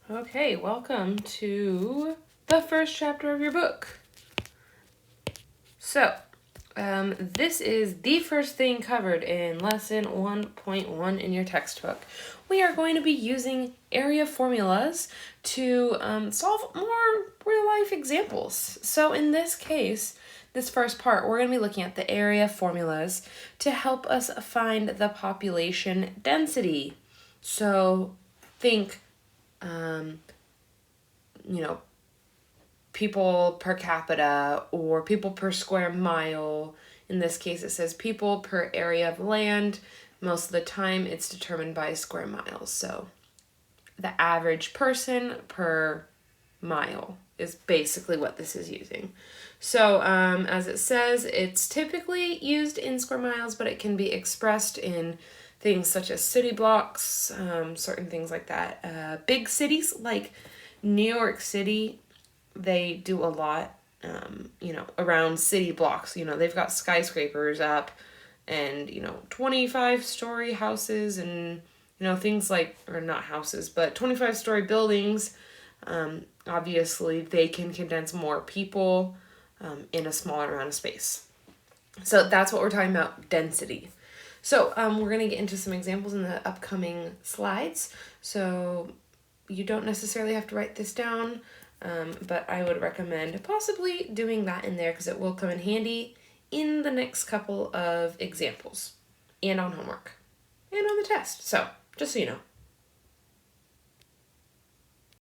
Okay, welcome to the first chapter of your book. So, this is the first thing covered in lesson 1.1 in your textbook. We are going to be using area formulas to solve more real-life examples. So in this case, this first part, we're going to be looking at the area formulas to help us find the population density. So think people per capita or people per square mile. In this case, it says people per area of land. Most of the time, it's determined by square miles. So the average person per mile is basically what this is using. So as it says, it's typically used in square miles, but it can be expressed in things such as city blocks, certain things like that. Big cities like New York City, they do a lot, around city blocks. They've got skyscrapers up and, 25-story houses and, things like, or not houses, but 25-story buildings. Obviously, they can condense more people in a smaller amount of space. So that's what we're talking about, density. So we're going to get into some examples in the upcoming slides. So you don't necessarily have to write this down, but I would recommend possibly doing that in there because it will come in handy in the next couple of examples and on homework and on the test. So just so you know.